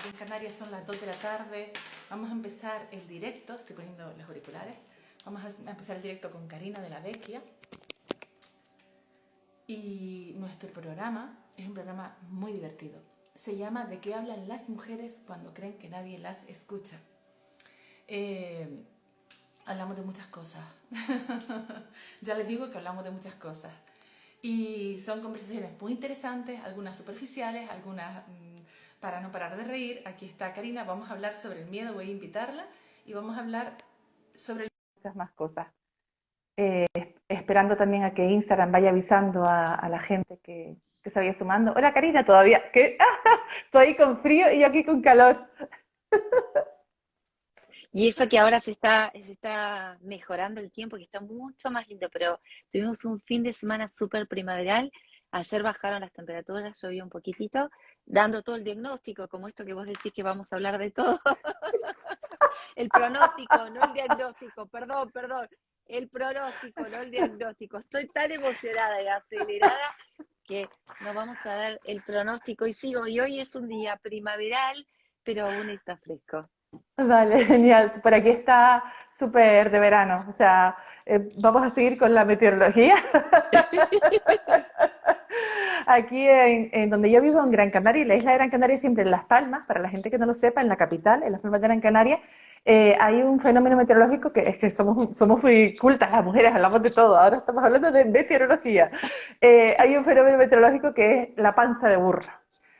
en Canarias son las 2 de la tarde. Vamos a empezar el directo, estoy poniendo los auriculares. Vamos a empezar el directo con Karina de la Vecchia. Y nuestro programa es un programa muy divertido. Se llama ¿De qué hablan las mujeres cuando creen que nadie las escucha? Hablamos de muchas cosas. Ya les digo que hablamos de muchas cosas. Y son conversaciones muy interesantes, algunas superficiales, algunas para no parar de reír. Aquí está Karina, vamos a hablar sobre el miedo, voy a invitarla y vamos a hablar sobre muchas más cosas. Esperando también a que Instagram vaya avisando a la gente que se vaya sumando. Hola Karina, todavía, que estoy ahí con frío y yo aquí con calor. Y eso que ahora se está mejorando el tiempo, que está mucho más lindo, pero tuvimos un fin de semana súper primaveral. Ayer bajaron las temperaturas, llovió un poquitito, dando todo el diagnóstico, como esto que vos decís que vamos a hablar de todo. El pronóstico, no el diagnóstico, perdón. El pronóstico, no el diagnóstico. Estoy tan emocionada y acelerada que nos vamos a dar el pronóstico y sigo. Y hoy es un día primaveral, pero aún está fresco. Vale, genial. Por aquí está súper de verano. O sea, vamos a seguir con la meteorología. Aquí en donde yo vivo, en Gran Canaria, en la isla de Gran Canaria, siempre en Las Palmas, para la gente que no lo sepa, en la capital, en Las Palmas de Gran Canaria, hay un fenómeno meteorológico que es que somos muy cultas las mujeres, hablamos de todo, ahora estamos hablando de meteorología. Hay un fenómeno meteorológico que es la panza de burro.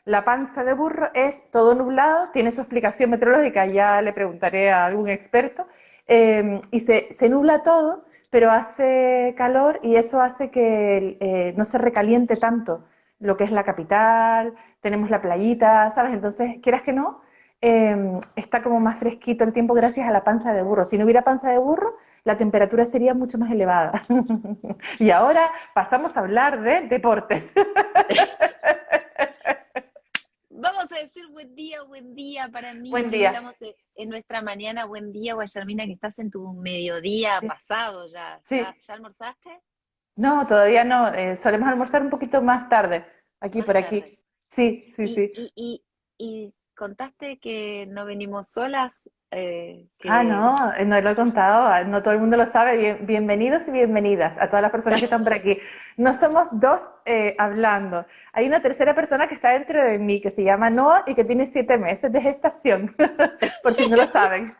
La panza de burro es todo nublado, tiene su explicación meteorológica, ya le preguntaré a algún experto, y se nubla todo, pero hace calor y eso hace que no se recaliente tanto lo que es la capital, tenemos la playita, ¿sabes? Entonces, quieras que no, está como más fresquito el tiempo gracias a la panza de burro. Si no hubiera panza de burro, la temperatura sería mucho más elevada. Y ahora pasamos a hablar de deportes. Vamos a decir buen día para mí, Buen que día. estamos en nuestra mañana. Buen día, Guayarmina, que estás en tu mediodía Sí, pasado ya. ¿Ya, sí. ya almorzaste? No, todavía no. Solemos almorzar un poquito más tarde, aquí Más por aquí. tarde. Sí, sí, Y, sí. y, y, y contaste que no venimos solas, Ah, que no, no lo he contado, no todo el mundo lo sabe. Bienvenidos y bienvenidas a todas las personas que están por aquí. No somos dos hablando. Hay una tercera persona que está dentro de mí, que se llama Noah y que tiene 7 meses de gestación, por si no lo saben.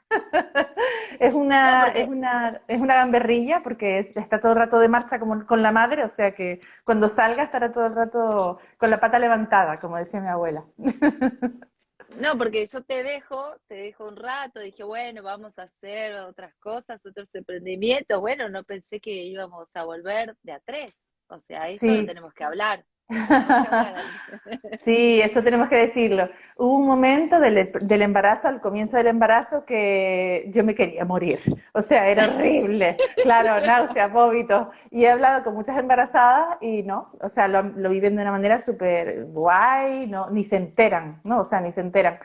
Es no, una, es porque una, es una gamberrilla porque está todo el rato de marcha como con la madre, o sea que cuando salga estará todo el rato con la pata levantada, como decía mi abuela. no, porque yo te dejo un rato, dije, bueno, vamos a hacer otras cosas, otros emprendimientos. Bueno, no pensé que íbamos a volver de a tres. O sea, esto lo Sí. tenemos que hablar. Tenemos que hablar. Sí, eso tenemos que decirlo. Hubo un momento del embarazo, al comienzo del embarazo, que yo me quería morir. O sea, era horrible. Claro, náuseas, vómitos. Y he hablado con muchas embarazadas y no, o sea, lo viven de una manera súper guay, no, ni se enteran, ¿no? O sea, ni se enteran.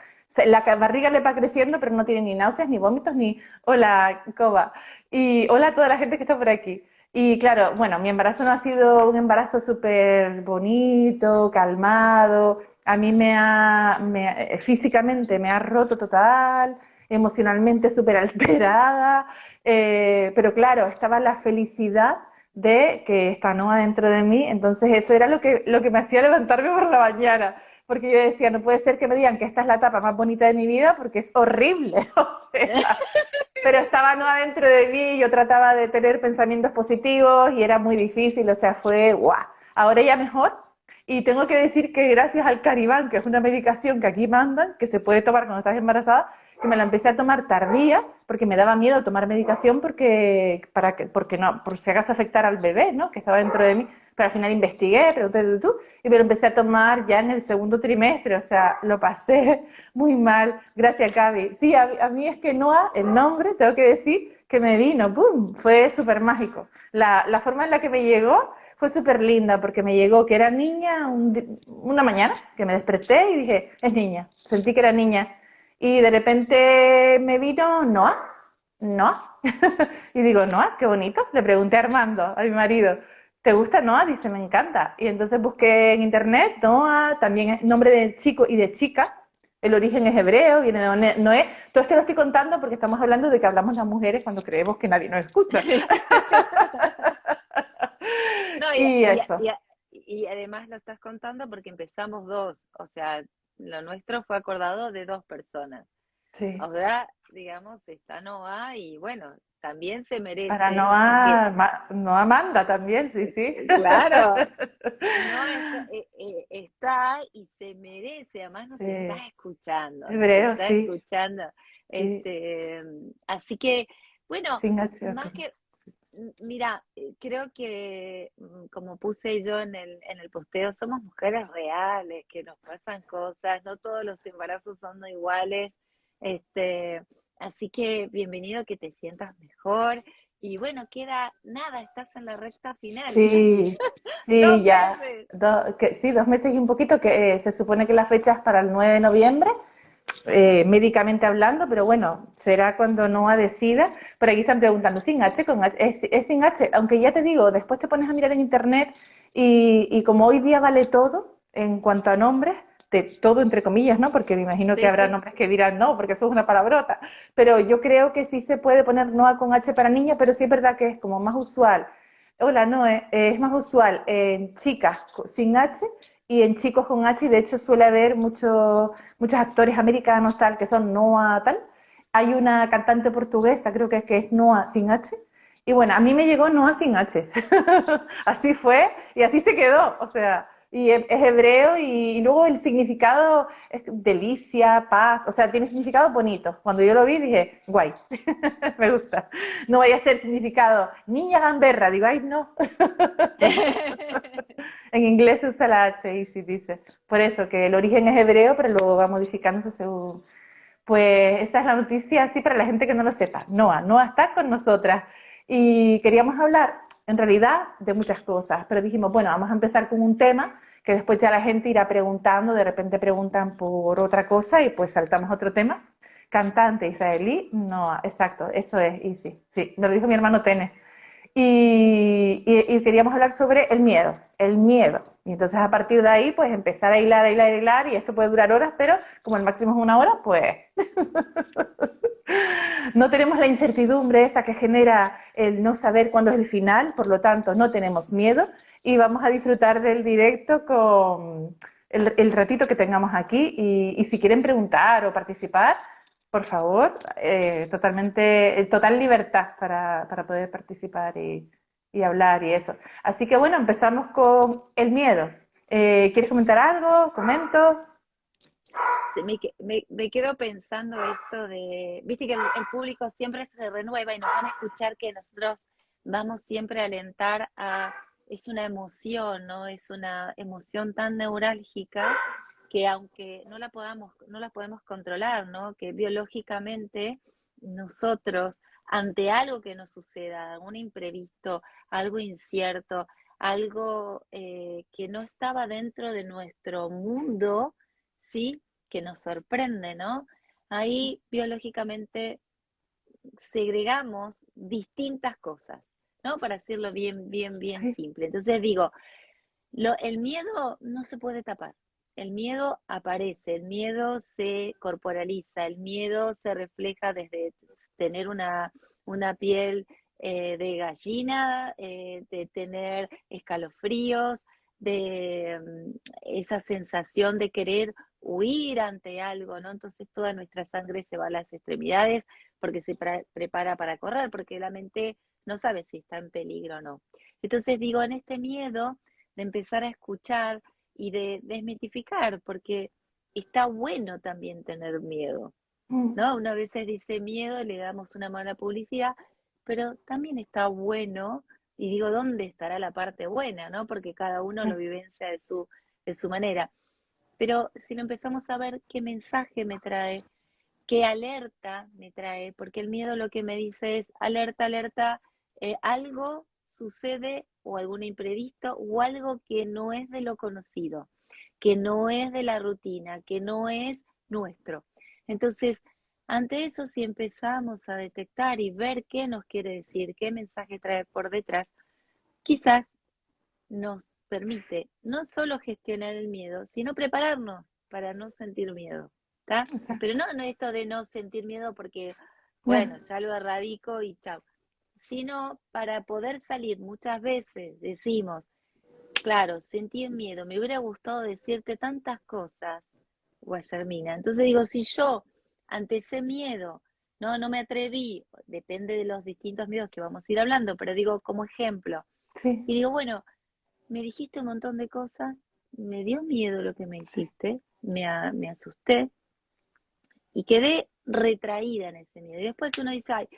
La barriga le va creciendo, pero no tiene ni náuseas, ni vómitos, ni hola, Coba. Y hola a toda la gente que está por aquí. Y claro, bueno, mi embarazo no ha sido un embarazo súper bonito, calmado. A mí físicamente me ha roto total, emocionalmente súper alterada. Pero claro, estaba la felicidad de que está Noah dentro de mí. Entonces eso era lo que me hacía levantarme por la mañana. Porque yo decía, no puede ser que me digan que esta es la etapa más bonita de mi vida porque es horrible. O sea, pero estaba no adentro de mí, yo trataba de tener pensamientos positivos y era muy difícil, o sea, fue guau. Ahora ya mejor. Y tengo que decir que gracias al Caribán, que es una medicación que aquí mandan, que se puede tomar cuando estás embarazada, que me la empecé a tomar tardía, porque me daba miedo tomar medicación porque no, por si acaso afectar al bebé, ¿no? Que estaba dentro de mí. Pero al final investigué, pregunté tú, y me lo empecé a tomar ya en el segundo trimestre, o sea, lo pasé muy mal. Gracias, Gaby. Sí, a mí es que Noah, el nombre, tengo que decir que me vino, ¡pum! Fue súper mágico. La forma en la que me llegó fue súper linda, porque me llegó que era niña una mañana, que me desperté y dije, es niña. Sentí que era niña. Y de repente me vino Noah, Noah. Y digo, Noah, qué bonito. Le pregunté a Armando, a mi marido. ¿Te gusta Noah? Dice, me encanta. Y entonces busqué en internet Noah, también es nombre de chico y de chica, El origen es hebreo, viene de Noé. Todo esto lo estoy contando porque estamos hablando de que hablamos las mujeres cuando creemos que nadie nos escucha. No, Y eso, y además lo estás contando porque empezamos dos, o sea, lo nuestro fue acordado de dos personas. sí. Ahora, digamos, está Noah y bueno, también se Para merece, aunque, Noah, Noah manda también, sí, sí. claro, no está y se merece, además Sí, nos hebreo, está sí, escuchando, sí, este, así que, bueno, sin H. Ok. más que, mira, creo que como puse yo en el posteo, somos mujeres reales, que nos pasan cosas, no todos los embarazos son iguales, este, así que bienvenido, que te sientas mejor. Y bueno, queda nada, estás en la recta final. Sí, sí, 2 ya. meses. Sí, 2 meses y un poquito, que se supone que la fecha es para el 9 de noviembre, médicamente hablando, pero bueno, será cuando Noah decida. Por aquí están preguntando, ¿sin H? ¿Con H? Es sin H, aunque ya te digo, después te pones a mirar en internet y como hoy día vale todo en cuanto a nombres, de todo entre comillas, ¿no? Porque me imagino que Sí, habrá sí. nombres que dirán no, porque eso es una palabrota. Pero yo creo que sí se puede poner Noah con H para niña, pero sí es verdad que es como más usual. Hola, Noé, es más usual en chicas sin H y en chicos con H, y de hecho suele haber muchos actores americanos tal que son Noah tal. Hay una cantante portuguesa, creo que es Noah sin H. Y bueno, a mí me llegó Noah sin H. Así fue y así se quedó. O sea, y es hebreo y luego el significado es delicia, paz, o sea, tiene significado bonito. Cuando yo lo vi dije, guay, me gusta. No vaya a ser significado niña gamberra, digo, ay, no. En inglés se usa la H y sí dice. Por eso, que el origen es hebreo, pero luego va modificándose según. Pues esa es la noticia, así para la gente que no lo sepa. Noah está con nosotras. Y queríamos hablar, en realidad, de muchas cosas, pero dijimos, bueno, vamos a empezar con un tema que después ya la gente irá preguntando, de repente preguntan por otra cosa y pues saltamos a otro tema. Cantante israelí, Noah, exacto, eso es, y sí, sí, me lo dijo mi hermano Tene. Y queríamos hablar sobre el miedo, el miedo. Y entonces a partir de ahí, pues empezar a hilar, a hilar, a hilar, y esto puede durar horas, pero como el máximo es una hora, pues no tenemos la incertidumbre esa que genera el no saber cuándo es el final, por lo tanto no tenemos miedo y vamos a disfrutar del directo con el ratito que tengamos aquí y si quieren preguntar o participar, por favor, totalmente, total libertad para poder participar y hablar y eso. Así que bueno, empezamos con el miedo. ¿Quieres comentar algo? ¿Comento? Me quedo pensando esto de, viste que el público siempre se renueva y nos van a escuchar que nosotros vamos siempre a alentar a, es una emoción, ¿no? Es una emoción tan neurálgica que aunque no la podemos controlar, ¿no? Que biológicamente nosotros, ante algo que nos suceda, un imprevisto, algo incierto, algo que no estaba dentro de nuestro mundo, ¿sí? Que nos sorprende, ¿no? Ahí biológicamente segregamos distintas cosas, ¿no? Para decirlo bien, bien, bien Sí, simple. Entonces digo, el miedo no se puede tapar. El miedo aparece, el miedo se corporaliza, el miedo se refleja desde tener una piel de gallina, de tener escalofríos, de esa sensación de querer huir ante algo, ¿no? Entonces toda nuestra sangre se va a las extremidades porque se prepara para correr, porque la mente no sabe si está en peligro o no. Entonces digo, en este miedo de empezar a escuchar y de desmitificar, porque está bueno también tener miedo, mm, ¿no? Una vez dice miedo, le damos una mala publicidad, pero también está bueno, y digo, ¿dónde estará la parte buena, no? Porque cada uno lo sí, vivencia de su manera. Pero si lo empezamos a ver, ¿qué mensaje me trae? ¿Qué alerta me trae? Porque el miedo lo que me dice es, alerta, alerta, algo sucede o algún imprevisto o algo que no es de lo conocido, que no es de la rutina, que no es nuestro. Entonces, ante eso, si empezamos a detectar y ver qué nos quiere decir, qué mensaje trae por detrás, quizás nos permite no solo gestionar el miedo, sino prepararnos para no sentir miedo. ¿Está? Pero exacto. no esto de no sentir miedo porque, No, bueno, ya lo erradico y chao. Sino para poder salir, muchas veces decimos, claro, sentí miedo, me hubiera gustado decirte tantas cosas, Guayarmina. Entonces digo, si yo ante ese miedo no me atreví, depende de los distintos miedos que vamos a ir hablando, pero digo como ejemplo, sí, y digo, bueno, me dijiste un montón de cosas, me dio miedo lo que me sí. dijiste, me asusté y quedé retraída en ese miedo. Y después uno dice, ay,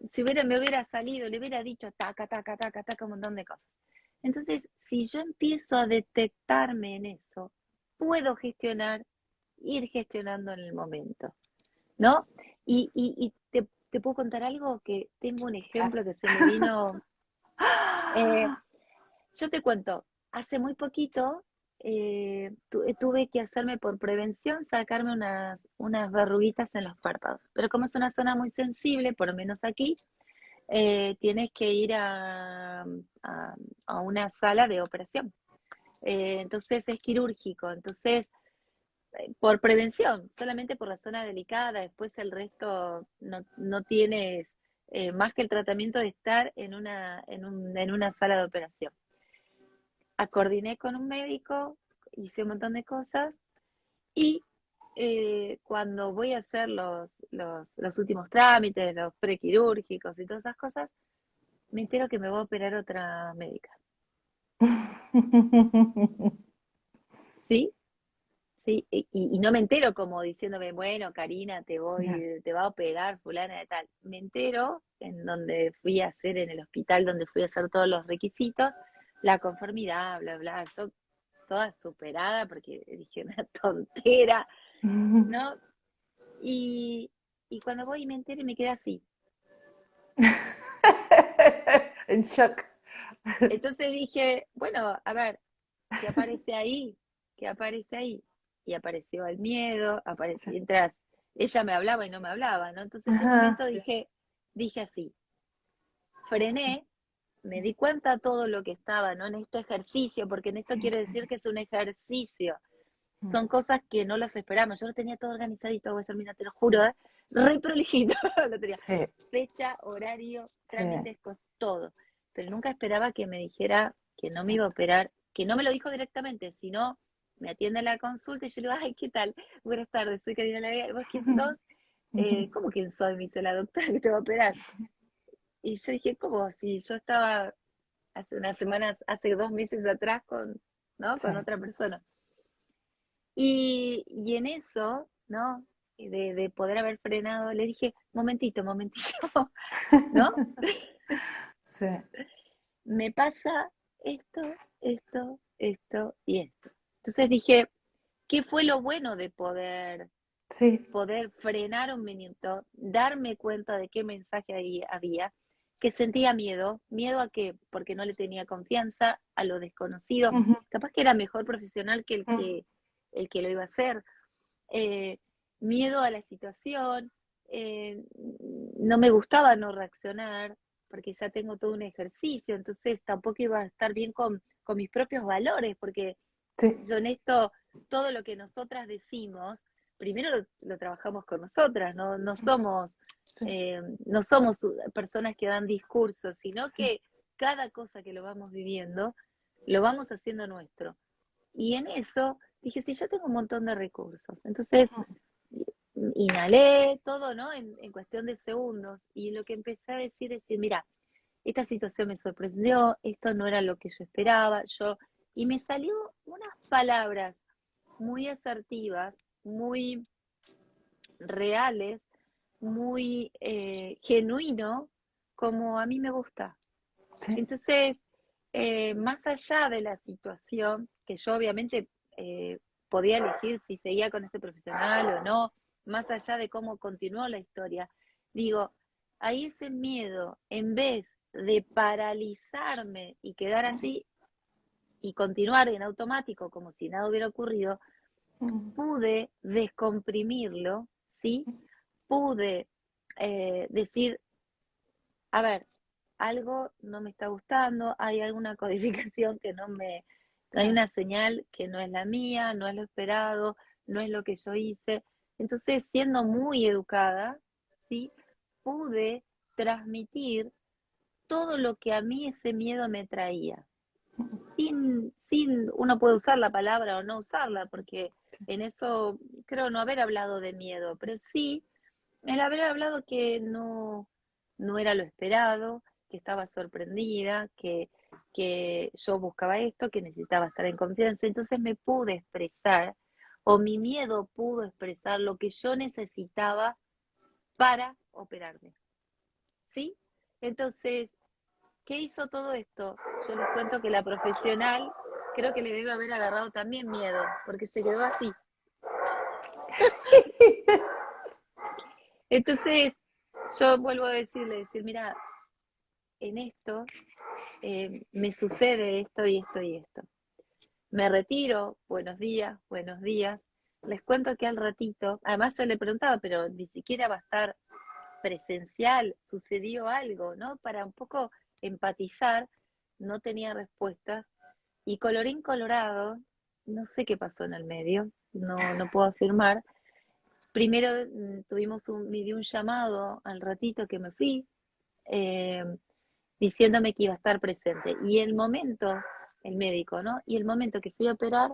si me hubiera salido, le hubiera dicho taca, taca, taca, taca, un montón de cosas. Entonces, si yo empiezo a detectarme en eso, puedo ir gestionando en el momento, ¿no? Y te puedo contar algo que tengo un Claro. ejemplo que se me vino. eh, yo te cuento, hace muy poquito tuve que hacerme por prevención, sacarme unas verruguitas en los párpados. Pero como es una zona muy sensible, por lo menos aquí, tienes que ir a una sala de operación. Entonces es quirúrgico. Entonces, por prevención, solamente por la zona delicada, después el resto no tienes más que el tratamiento de estar en una sala de operación. Coordiné con un médico, hice un montón de cosas y cuando voy a hacer los últimos trámites, los prequirúrgicos y todas esas cosas, me entero que me va a operar otra médica. ¿Sí? Sí, y no me entero como diciéndome, bueno, Karina, Ya. te va a operar fulana de tal. Me entero en donde fui a hacer, en el hospital donde fui a hacer todos los requisitos, la conformidad, bla, bla, yo toda superada porque dije una tontera, ¿no? Y, y cuando voy y me entero y me quedé así. En shock. Entonces dije, bueno, a ver, ¿qué aparece ahí? ¿Qué aparece ahí? Y apareció el miedo, apareció, Sí. mientras ella me hablaba y no me hablaba, ¿no? Entonces en ese Ajá, momento sí, dije así, sí, frené, me sí. di cuenta todo lo que estaba, ¿no? En este ejercicio, porque en esto quiere decir que es un ejercicio, Mm, son cosas que no las esperamos. Yo lo tenía todo organizadito, voy a ser, mira, te lo juro, ¿eh? Re prolijito, lo tenía. sí, Fecha, horario, sí, trámites, todo. Pero nunca esperaba que me dijera que no me iba a exacto. operar, que no me lo dijo directamente, sino me atiende a la consulta y yo le digo, ay, ¿qué tal? Buenas tardes, soy Karina Lavia, ¿vos quién sos? ¿Cómo quién soy? Me dice la doctora que te va a operar. Y yo dije, ¿cómo? Si yo estaba hace unas semanas, hace 2 meses atrás ¿no? Sí. Con otra persona. Y en eso, ¿no? De poder haber frenado, le dije, momentito, momentito, ¿no? Sí, Me pasa esto, esto y esto. Entonces dije, ¿qué fue lo bueno de sí. poder frenar un minuto, darme cuenta de qué mensaje ahí había, que sentía miedo? ¿Miedo a qué? Porque no le tenía confianza a lo desconocido. Ujú, Capaz que era mejor profesional que ujú, el que lo iba a hacer. eh, Miedo a la situación, eh, no me gustaba no reaccionar, porque ya tengo todo un ejercicio, entonces tampoco iba a estar bien con mis propios valores, porque sí, yo en esto, todo lo que nosotras decimos, primero lo trabajamos con nosotras, sí, no somos personas que dan discursos, sino sí. que cada cosa que lo vamos viviendo, lo vamos haciendo nuestro. Y en eso dije, sí, yo tengo un montón de recursos. Entonces, inhalé todo, ¿no? En cuestión de segundos. Y lo que empecé a decir es, decir, mira, esta situación me sorprendió, esto no era lo que yo esperaba, y me salió unas palabras muy asertivas, muy reales, muy genuino, como a mí me gusta. Sí. Entonces, más allá de la situación, que yo obviamente podía elegir si seguía con ese profesional o no, más allá de cómo continuó la historia, digo, ahí ese miedo, en vez de paralizarme y quedar así y continuar en automático como si nada hubiera ocurrido, Mm, pude descomprimirlo, ¿sí? Pude decir, a ver, algo no me está gustando, hay alguna codificación que sí, hay una señal que no es la mía, no es lo esperado, no es lo que yo hice. Entonces, siendo muy educada, ¿sí? Pude transmitir todo lo que a mí ese miedo me traía. Uno puede usar la palabra o no usarla, porque en eso creo no haber hablado de miedo, pero sí el haber hablado que no era lo esperado, que estaba sorprendida, que yo buscaba esto, que necesitaba estar en confianza. Entonces me pude expresar, o mi miedo pudo expresar lo que yo necesitaba para operarme. ¿Sí? Entonces, ¿qué hizo todo esto? Yo les cuento que la profesional creo que le debe haber agarrado también miedo, porque se quedó así. Entonces, yo vuelvo a decir, mira, en esto me sucede esto y esto y esto. Me retiro, buenos días, buenos días. Les cuento que al ratito, además yo le preguntaba, pero ni siquiera va a estar presencial, sucedió algo, ¿no? Para un poco empatizar, no tenía respuestas. Y colorín colorado, no sé qué pasó en el medio, no puedo afirmar. Primero me dio un llamado al ratito que me fui, eh, diciéndome que iba a estar presente. Y el momento, el médico, ¿no? Y el momento que fui a operar,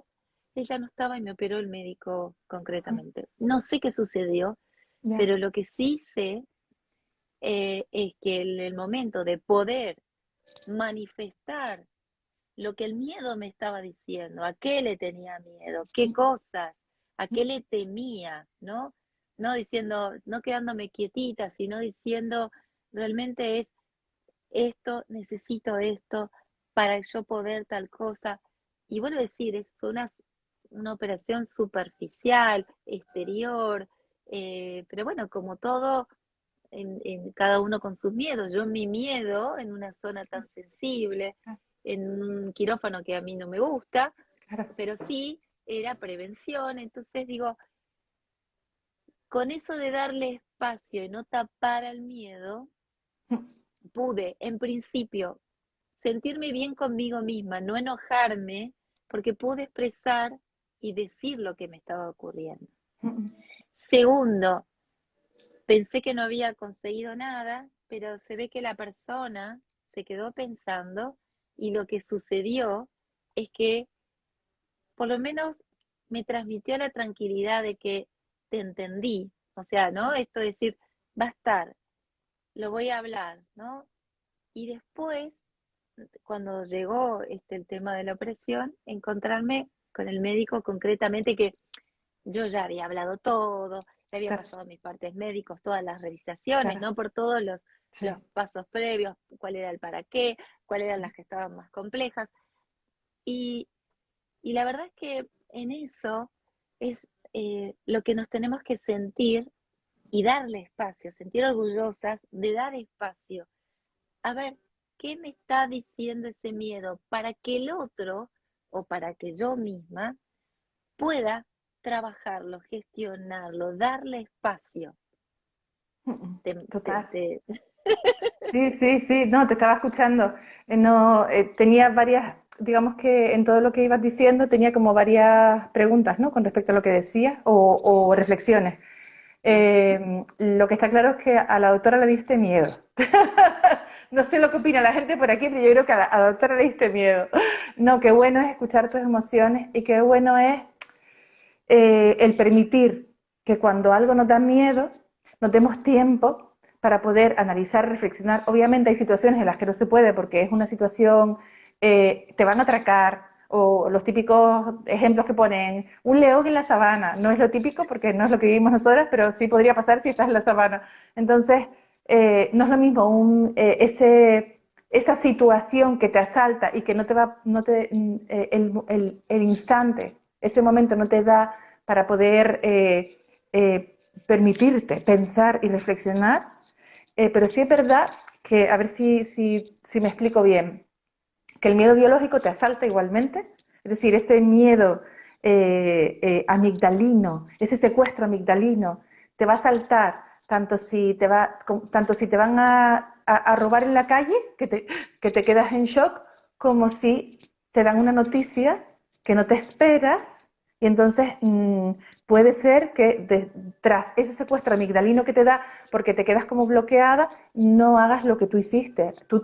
ella no estaba y me operó el médico concretamente. No sé qué sucedió, Ya. pero lo que sí sé es que en el momento de poder manifestar lo que el miedo me estaba diciendo, a qué le tenía miedo, qué cosas, a qué le temía, ¿no? No diciendo, no quedándome quietita, sino diciendo, realmente es esto, necesito esto para yo poder tal cosa. Y vuelvo a decir, fue una operación superficial, exterior, pero bueno, como todo, en cada uno con sus miedos. Yo mi miedo en una zona tan sensible, en un quirófano que a mí no me gusta, Claro. pero sí era prevención. Entonces digo, con eso de darle espacio y no tapar al miedo, pude en principio sentirme bien conmigo misma, no enojarme, porque pude expresar y decir lo que me estaba ocurriendo. Segundo, pensé que no había conseguido nada, pero se ve que la persona se quedó pensando y lo que sucedió es que por lo menos me transmitió la tranquilidad de que te entendí. O sea, ¿no? Esto de decir, va a estar, lo voy a hablar, ¿no? Y después, cuando llegó el tema de la opresión, encontrarme con el médico concretamente que yo ya había hablado todo, le había Claro, pasado mis partes médicos, todas las revisaciones, claro. ¿no? Por todos los Sí, pasos previos, cuál era el para qué, cuáles eran sí. las que estaban más complejas. Y, y la verdad es que en eso es lo que nos tenemos que sentir y darle espacio, sentir orgullosas de dar espacio. A ver, ¿qué me está diciendo ese miedo? Para que el otro o para que yo misma pueda trabajarlo, gestionarlo, darle espacio. Te, te, Total. te... Sí, sí, sí, no, te estaba escuchando. No, tenía varias, digamos que en todo lo que ibas diciendo tenía como varias preguntas, ¿no? Con respecto a lo que decías o reflexiones. Lo que está claro es que a la doctora le diste miedo. No sé lo que opina la gente por aquí, pero yo creo que a la doctora le diste miedo. No, qué bueno es escuchar tus emociones y qué bueno es el permitir que cuando algo nos da miedo, nos demos tiempo para poder analizar, reflexionar. Obviamente hay situaciones en las que no se puede porque es una situación, te van a atracar, o los típicos ejemplos que ponen, un león en la sabana. No es lo típico porque no es lo que vivimos nosotras, pero sí podría pasar si estás en la sabana. Entonces, no es lo mismo esa situación que te asalta y que no te va, no te, el instante, ese momento no te da para poder permitirte pensar y reflexionar, pero sí es verdad que, a ver si me explico bien, que el miedo biológico te asalta igualmente, es decir, ese miedo amigdalino, ese secuestro amigdalino, te va a asaltar tanto si te van a robar en la calle, que te quedas en shock, como si te dan una noticia que no te esperas y entonces puede ser que tras ese secuestro amigdalino que te da, porque te quedas como bloqueada, no hagas lo que tú hiciste, tú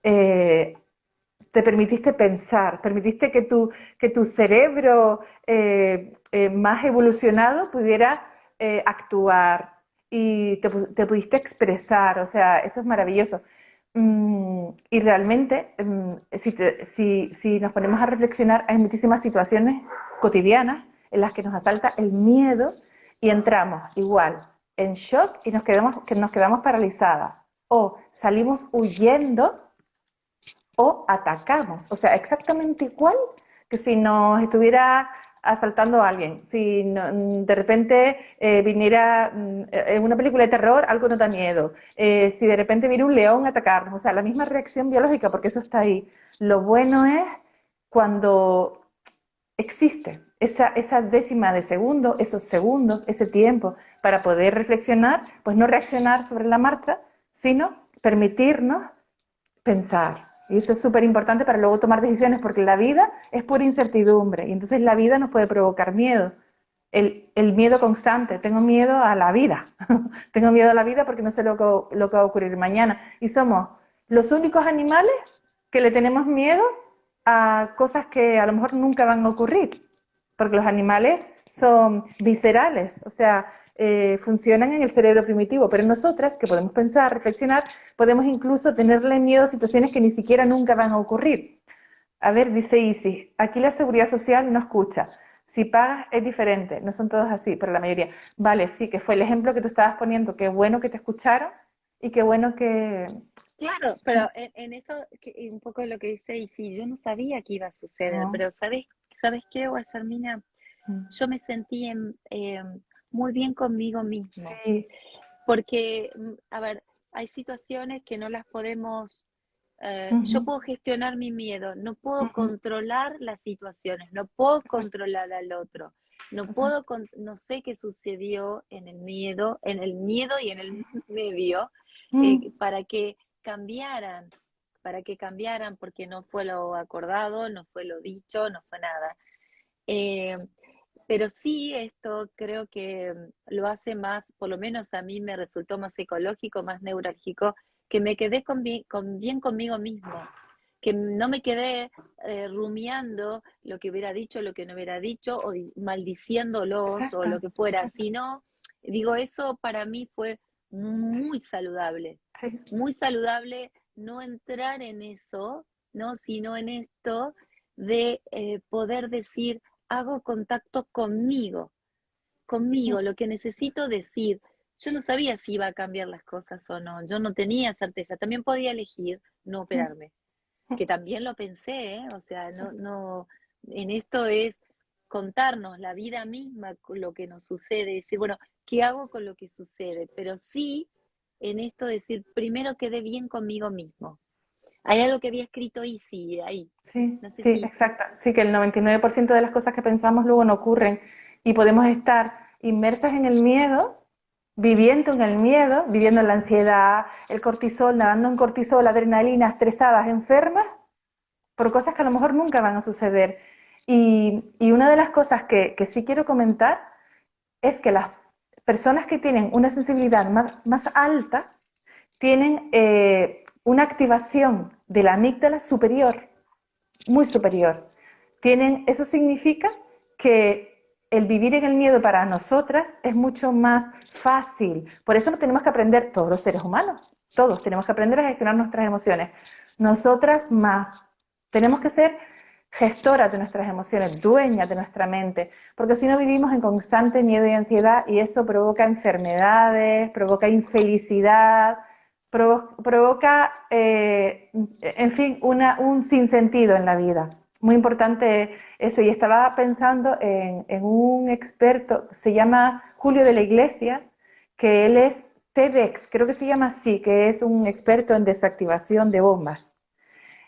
eh, te permitiste pensar, permitiste que tu cerebro más evolucionado pudiera actuar y te pudiste expresar, o sea, eso es maravilloso. Y realmente, si nos ponemos a reflexionar, hay muchísimas situaciones cotidianas en las que nos asalta el miedo y entramos igual en shock y nos quedamos paralizadas o salimos huyendo o atacamos. O sea, exactamente igual que si nos estuviera asaltando a alguien. Si de repente viniera en una película de terror, algo nos da miedo. Si de repente viene un león a atacarnos, o sea, la misma reacción biológica, porque eso está ahí. Lo bueno es cuando existe esa décima de segundo, esos segundos, ese tiempo para poder reflexionar, pues no reaccionar sobre la marcha, sino permitirnos pensar. Y eso es súper importante para luego tomar decisiones, porque la vida es pura incertidumbre y entonces la vida nos puede provocar miedo. El miedo constante, tengo miedo a la vida, tengo miedo a la vida porque no sé lo que va a ocurrir mañana. Y somos los únicos animales que le tenemos miedo a cosas que a lo mejor nunca van a ocurrir, porque los animales son viscerales, o sea, funcionan en el cerebro primitivo, pero nosotras, que podemos pensar, reflexionar, podemos incluso tenerle miedo a situaciones que ni siquiera nunca van a ocurrir. A ver, dice Isis, aquí la seguridad social no escucha. Si pagas es diferente, no son todos así, pero la mayoría. Vale, sí, que fue el ejemplo que tú estabas poniendo, qué bueno que te escucharon y qué bueno que... Claro, pero en eso, un poco lo que dice, y sí, yo no sabía que iba a suceder, No. pero ¿sabes qué, Guasalmina? Yo me sentí muy bien conmigo mismo, Sí. porque, a ver, hay situaciones que no las podemos, yo Ujú, puedo gestionar mi miedo, no puedo ujú, controlar las situaciones, no puedo exacto, controlar al otro, exacto. no sé qué sucedió en el miedo y en el medio, Mm, para que cambiaran, porque no fue lo acordado, no fue lo dicho, no fue nada. Eh, pero sí, esto creo que lo hace más, por lo menos a mí me resultó más psicológico, más neurálgico, que me quedé bien conmigo mismo, que no me quedé rumiando lo que hubiera dicho, lo que no hubiera dicho, o maldiciéndolos o exacto, lo que fuera, exacto. sino, digo, eso para mí fue Sí, muy saludable no entrar en eso, ¿no? Sino en esto de poder decir, hago contacto sí. conmigo, lo que necesito decir. Yo no sabía si iba a cambiar las cosas o no, yo no tenía certeza, también podía elegir no Mm, operarme, mm, que también lo pensé, ¿eh? O sea, sí. en esto es contarnos la vida misma, con lo que nos sucede, decir, bueno, ¿qué hago con lo que sucede? Pero sí, en esto decir, primero quedé bien conmigo mismo. Hay algo que había escrito Easy ahí, Sí, no sé sí, si, exacto. Sí, que el 99% de las cosas que pensamos luego no ocurren y podemos estar inmersas en el miedo, viviendo en el miedo, viviendo en la ansiedad, el cortisol, nadando en cortisol, adrenalina, estresadas, enfermas, por cosas que a lo mejor nunca van a suceder. Y una de las cosas que sí quiero comentar es que las personas que tienen una sensibilidad más alta tienen una activación de la amígdala superior, muy superior. Eso significa que el vivir en el miedo para nosotras es mucho más fácil. Por eso lo tenemos que aprender todos los seres humanos. Todos tenemos que aprender a gestionar nuestras emociones. Nosotras más. Tenemos que ser gestoras de nuestras emociones, dueñas de nuestra mente, porque si no vivimos en constante miedo y ansiedad y eso provoca enfermedades, provoca infelicidad, provoca, en fin, un sinsentido en la vida. Muy importante eso. Y estaba pensando en un experto, se llama Julio de la Iglesia, que él es TEDx, creo que se llama así, que es un experto en desactivación de bombas.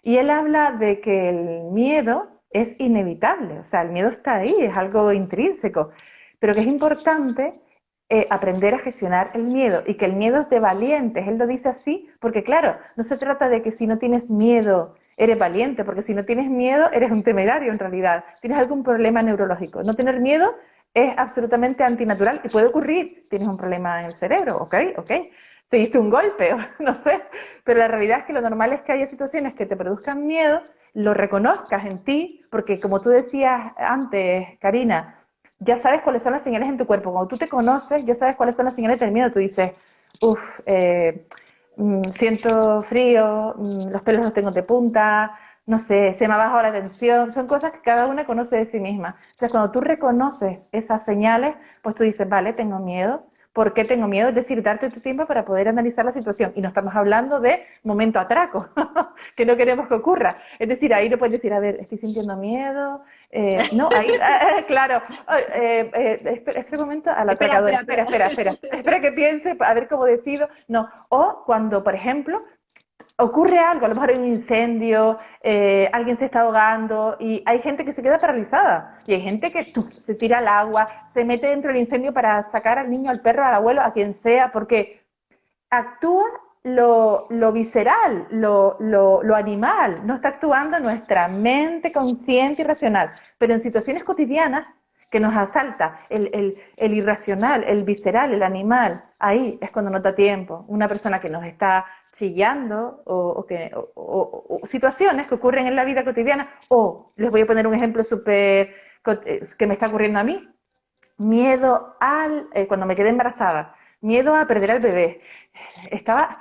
Y él habla de que el miedo es inevitable, o sea, el miedo está ahí, es algo intrínseco, pero que es importante aprender a gestionar el miedo y que el miedo es de valientes. Él lo dice así porque, claro, no se trata de que si no tienes miedo eres valiente, porque si no tienes miedo eres un temerario en realidad, tienes algún problema neurológico. No tener miedo es absolutamente antinatural y puede ocurrir. Tienes un problema en el cerebro, ok, ok. Te diste un golpe, no sé. Pero la realidad es que lo normal es que haya situaciones que te produzcan miedo, lo reconozcas en ti, porque como tú decías antes, Karina, ya sabes cuáles son las señales en tu cuerpo. Cuando tú te conoces, ya sabes cuáles son las señales del miedo. Tú dices, uff, siento frío, los pelos los tengo de punta, no sé, se me ha bajado la tensión, son cosas que cada una conoce de sí misma. O sea, cuando tú reconoces esas señales, pues tú dices, vale, tengo miedo. ¿Por qué tengo miedo? Es decir, darte tu tiempo para poder analizar la situación. Y no estamos hablando de momento atraco, que no queremos que ocurra. Es decir, ahí le puedes decir, a ver, estoy sintiendo miedo. No, ahí, claro. Espera un momento, al Espera, atracador. espera, Espera, espera. espera, espera. Espera que piense, a ver cómo decido. No. O cuando, por ejemplo, ocurre algo, a lo mejor hay un incendio, alguien se está ahogando y hay gente que se queda paralizada y hay gente que se tira al agua, se mete dentro del incendio para sacar al niño, al perro, al abuelo, a quien sea, porque actúa lo visceral, lo animal, no está actuando nuestra mente consciente y racional, pero en situaciones cotidianas que nos asalta el irracional, el visceral, el animal, ahí es cuando no da tiempo. Una persona que nos está chillando o situaciones que ocurren en la vida cotidiana, o les voy a poner un ejemplo súper que me está ocurriendo a mí, miedo cuando me quedé embarazada, miedo a perder al bebé. Estaba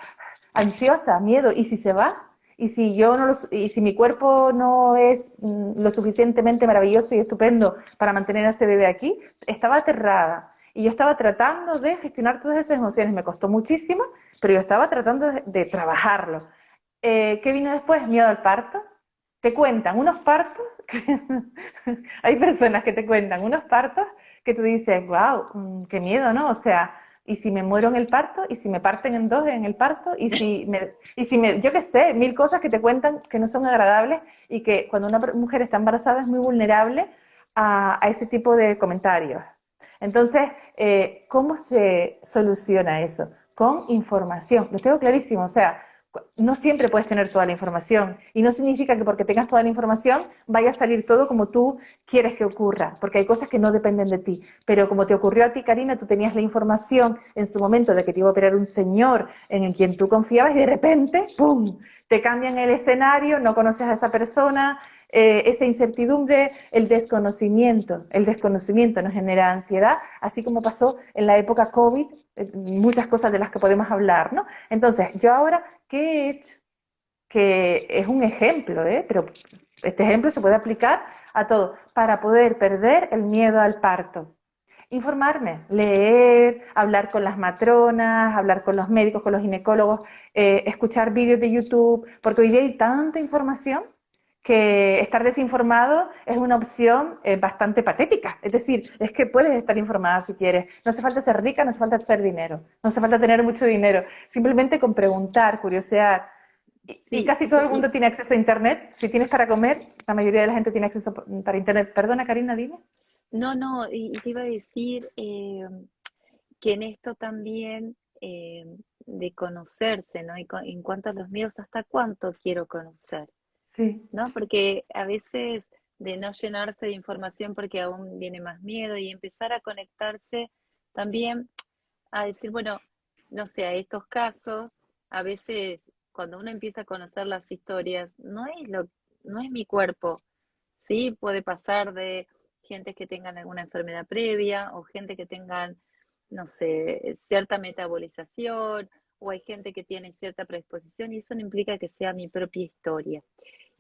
ansiosa, miedo, ¿y si se va? ¿Y si yo no y si mi cuerpo no es lo suficientemente maravilloso y estupendo para mantener a ese bebé aquí? Estaba aterrada. Y yo estaba tratando de gestionar todas esas emociones. Me costó muchísimo, pero yo estaba tratando de trabajarlo. ¿Qué vino después? Miedo al parto. Te cuentan unos partos, hay personas que te cuentan unos partos que tú dices, wow, qué miedo, ¿no? O sea, ¿y si me muero en el parto? ¿Y si me parten en dos en el parto? Yo qué sé, mil cosas que te cuentan que no son agradables y que cuando una mujer está embarazada es muy vulnerable a ese tipo de comentarios. Entonces, ¿cómo se soluciona eso? Con información. Lo tengo clarísimo, o sea, no siempre puedes tener toda la información y no significa que porque tengas toda la información vaya a salir todo como tú quieres que ocurra, porque hay cosas que no dependen de ti. Pero como te ocurrió a ti, Karina, tú tenías la información en su momento de que te iba a operar un señor en quien tú confiabas y de repente, ¡pum!, te cambian el escenario, no conoces a esa persona, esa incertidumbre, el desconocimiento nos genera ansiedad, así como pasó en la época COVID, muchas cosas de las que podemos hablar, ¿no? Entonces, yo ahora, ¿qué he hecho? Que es un ejemplo, ¿eh? Pero este ejemplo se puede aplicar a todo, para poder perder el miedo al parto. Informarme, leer, hablar con las matronas, hablar con los médicos, con los ginecólogos, escuchar vídeos de YouTube, porque hoy día hay tanta información que estar desinformado es una opción bastante patética. Es decir, es que puedes estar informada si quieres. No hace falta ser rica, no hace falta hacer dinero, no hace falta tener mucho dinero. Simplemente con preguntar, curiosear. Y Sí, casi todo el mundo tiene acceso a Internet. Si tienes para comer, la mayoría de la gente tiene acceso para Internet. Perdona, Karina, dime. no, no, y te iba a decir que en esto también de conocerse, ¿no? En cuanto a los miedos, ¿hasta cuánto quiero conocer? Sí, ¿No? Porque a veces de no llenarse de información porque aún viene más miedo y empezar a conectarse también a decir, bueno, no sé, a estos casos, a veces cuando uno empieza a conocer las historias, no es mi cuerpo, ¿sí? Puede pasar de gente que tengan alguna enfermedad previa o gente que tengan, no sé, cierta metabolización o hay gente que tiene cierta predisposición y eso no implica que sea mi propia historia.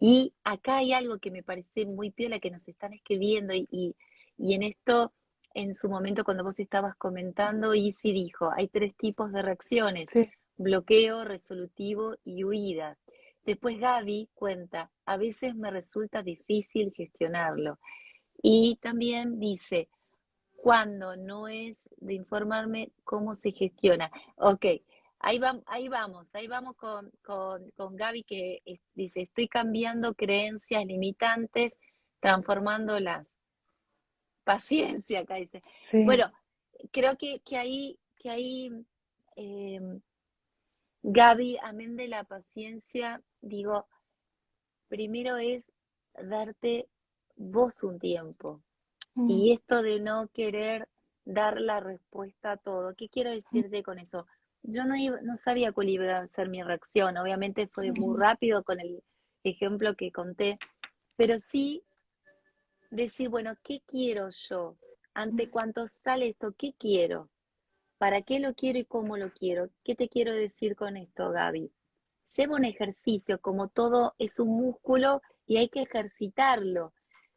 Y acá hay algo que me parece muy piola que nos están escribiendo y en esto, en su momento cuando vos estabas comentando, Isi dijo, hay tres tipos de reacciones, sí. bloqueo, resolutivo y huida. Después Gaby cuenta, a veces me resulta difícil gestionarlo. Y también dice, cuando no es de informarme cómo se gestiona. Ok, ahí vamos con Gaby que dice, estoy cambiando creencias limitantes, transformándolas. Paciencia, acá dice. Sí, Bueno, creo que ahí eh, Gaby, amén de la paciencia, digo, primero es darte vos un tiempo. Y esto de no querer dar la respuesta a todo. ¿Qué quiero decirte con eso? Yo no sabía cuál iba a ser mi reacción. Obviamente fue muy rápido con el ejemplo que conté, pero sí decir, bueno, ¿qué quiero yo? Ante cuanto sale esto, ¿qué quiero? ¿Para qué lo quiero y cómo lo quiero? ¿Qué te quiero decir con esto, Gaby? Lleva un ejercicio, como todo es un músculo y hay que ejercitarlo.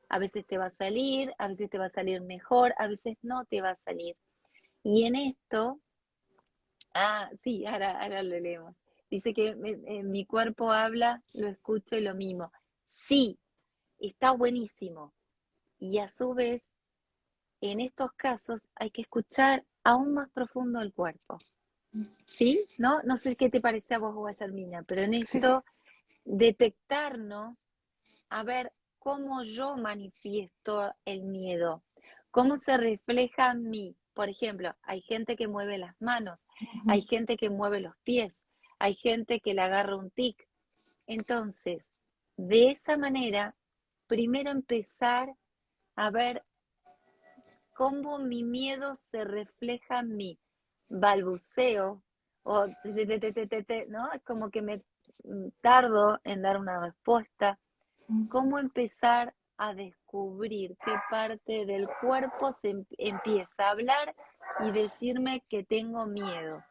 A veces te va a salir, a veces te va a salir mejor, a veces no te va a salir. Y en esto, sí, ahora lo leemos. Dice que mi cuerpo habla, lo escucho y lo mimo. Sí, está buenísimo. Y a su vez, en estos casos hay que escuchar aún más profundo el cuerpo. ¿Sí? ¿No? No sé qué te parece a vos, Guayarmina, pero en Sí, sí. esto detectarnos, a ver cómo yo manifiesto el miedo, cómo se refleja en mí. Por ejemplo, hay gente que mueve las manos, hay gente que mueve los pies, hay gente que le agarra un tic. Entonces, de esa manera, primero empezar a ver cómo mi miedo se refleja en mí. Balbuceo o ¿no? Es como que me tardo en dar una respuesta. ¿Cómo empezar a descubrir qué parte del cuerpo empieza a hablar y decirme que tengo miedo?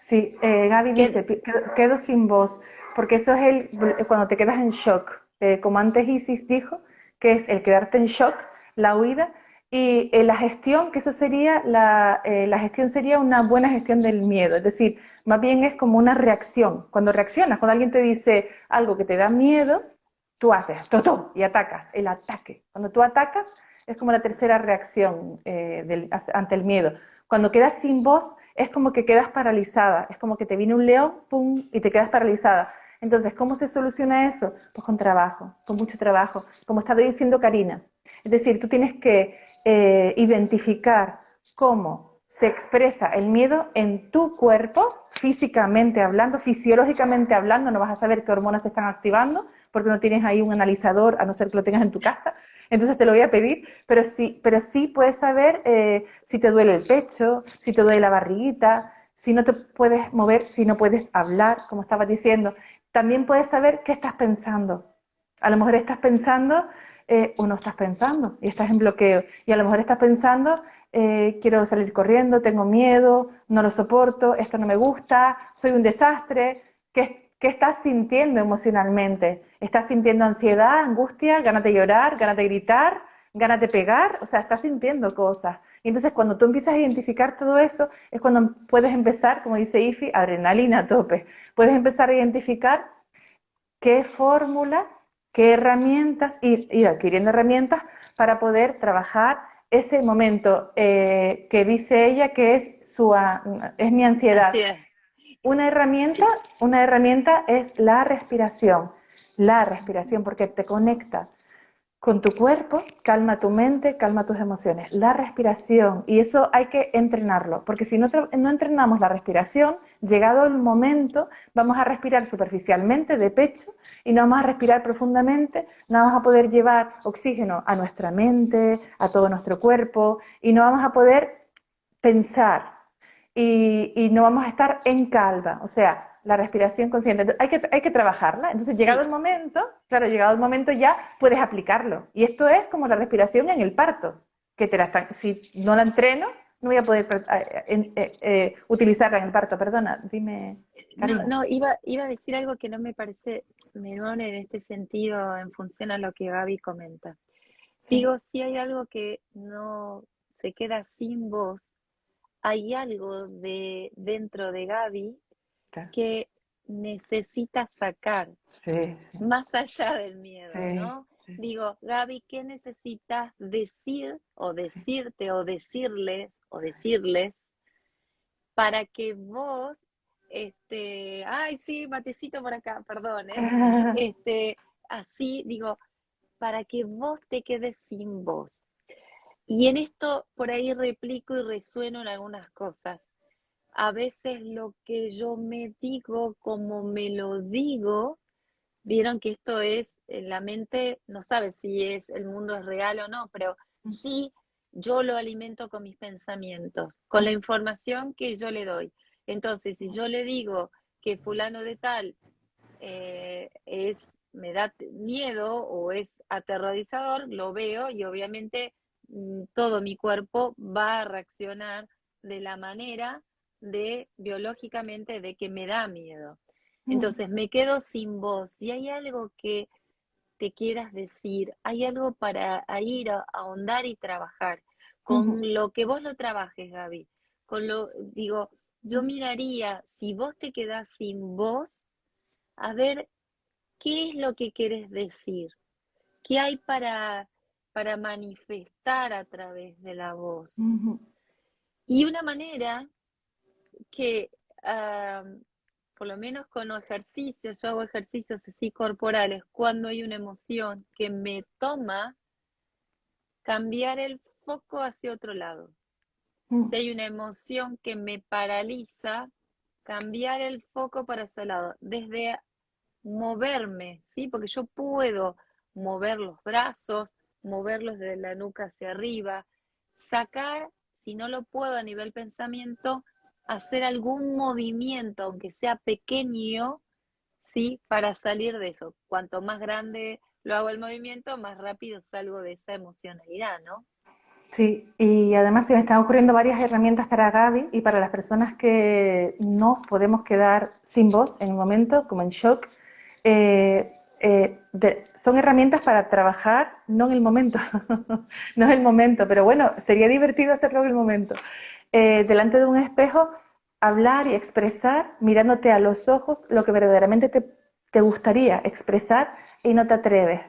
Sí, Gaby ¿Qué? dice, quedo sin voz, porque eso es cuando te quedas en shock, como antes Isis dijo, que es el quedarte en shock, la huida, y la gestión, que eso sería, la gestión sería una buena gestión del miedo, es decir, más bien es como una reacción. Cuando reaccionas, cuando alguien te dice algo que te da miedo, tú haces totó y atacas, el ataque. Cuando tú atacas, es como la tercera reacción ante el miedo. Cuando quedas sin voz, es como que quedas paralizada, es como que te viene un león, pum, y te quedas paralizada. Entonces, ¿cómo se soluciona eso? Pues con trabajo, con mucho trabajo, como estaba diciendo Karina. Es decir, tú tienes que identificar cómo se expresa el miedo en tu cuerpo, físicamente hablando, fisiológicamente hablando, no vas a saber qué hormonas se están activando, porque no tienes ahí un analizador, a no ser que lo tengas en tu casa, entonces te lo voy a pedir, pero sí puedes saber si te duele el pecho, si te duele la barriguita, si no te puedes mover, si no puedes hablar, como estaba diciendo. También puedes saber qué estás pensando. A lo mejor estás pensando o no estás pensando y estás en bloqueo. Y a lo mejor estás pensando, quiero salir corriendo, tengo miedo, no lo soporto, esto no me gusta, soy un desastre. ¿Qué estás sintiendo emocionalmente? ¿Estás sintiendo ansiedad, angustia, ganas de llorar, ganas de gritar, ganas de pegar? O sea, estás sintiendo cosas. Y entonces cuando tú empiezas a identificar todo eso, es cuando puedes empezar, como dice Ifi, adrenalina a tope. Puedes empezar a identificar qué fórmula, qué herramientas, ir adquiriendo herramientas para poder trabajar ese momento que dice ella que es mi ansiedad. Así es. Una herramienta, Sí. una herramienta es la respiración porque te conecta con tu cuerpo, calma tu mente, calma tus emociones. La respiración, y eso hay que entrenarlo, porque si no entrenamos la respiración, llegado el momento, vamos a respirar superficialmente de pecho y no vamos a respirar profundamente, no vamos a poder llevar oxígeno a nuestra mente, a todo nuestro cuerpo, y no vamos a poder pensar y no vamos a estar en calma, o sea, la respiración consciente. Hay que trabajarla. Entonces, llegado Sí. el momento, claro, llegado el momento ya puedes aplicarlo. Y esto es como la respiración en el parto, que si no la entreno, no voy a poder utilizarla en el parto. Perdona, dime, No, Karina. no, iba a decir algo que no me parece menor en este sentido en función a lo que Gaby comenta. Sí, Digo, si hay algo que no se queda sin voz, hay algo de dentro de Gaby claro. que necesita sacar, Sí, más allá del sí, miedo, ¿no? sí, Digo, Gaby, ¿qué necesitas decir o sí. decirte o decirles o decirles para que vos, ay, sí, matecito por acá, perdón, este, así, digo, para que vos te quedes sin voz? Y en esto por ahí replico y resueno en algunas cosas. A veces lo que yo me digo, como me lo digo, vieron que esto es, la mente no sabe si es el mundo es real o no, pero si yo lo alimento con mis pensamientos, con la información que yo le doy. Entonces, si yo le digo que fulano de tal me da miedo o es aterrorizador, lo veo y obviamente todo mi cuerpo va a reaccionar de la manera de biológicamente de que me da miedo. Entonces me quedo sin voz. Si hay algo que te quieras decir, hay algo para ir a ahondar y trabajar, Ujú, con lo que vos lo trabajes, Gaby, digo, yo ujú, miraría, si vos te quedás sin voz, a ver qué es lo que querés decir, qué hay para manifestar a través de la voz. ujú, Y una manera que, ah, por lo menos con los ejercicios, yo hago ejercicios así corporales, cuando hay una emoción que me toma, cambiar el foco hacia otro lado. Si ujú. hay una emoción que me paraliza, cambiar el foco para ese lado, desde moverme, ¿sí? Porque yo puedo mover los brazos, moverlos de la nuca hacia arriba, sacar, si no lo puedo a nivel pensamiento, hacer algún movimiento, aunque sea pequeño, ¿sí? Para salir de eso. Cuanto más grande lo hago el movimiento, más rápido salgo de esa emocionalidad, ¿no? Sí, y además se me están ocurriendo varias herramientas para Gaby y para las personas que nos podemos quedar sin voz en un momento, como en shock. Son herramientas para trabajar, no en el momento, no en el momento, pero bueno, sería divertido hacerlo en el momento. Delante de un espejo, hablar y expresar, mirándote a los ojos, lo que verdaderamente te gustaría expresar y no te atreves.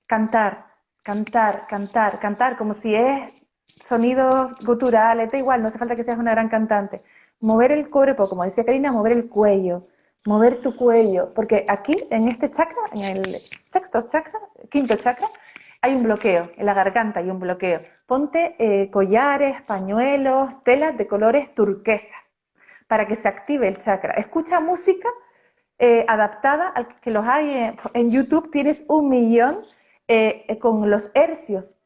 Cantar, cantar, cantar, cantar, como si es sonidos guturales, da igual, no hace falta que seas una gran cantante. Mover el cuerpo, como decía Karina, mover el cuello, mover tu cuello, porque aquí en este chakra, en el sexto chakra, quinto chakra, hay un bloqueo, en la garganta hay un bloqueo. Ponte collares, pañuelos, telas de colores turquesa para que se active el chakra. Escucha música adaptada, al que los hay en YouTube, tienes 1 millón con los hercios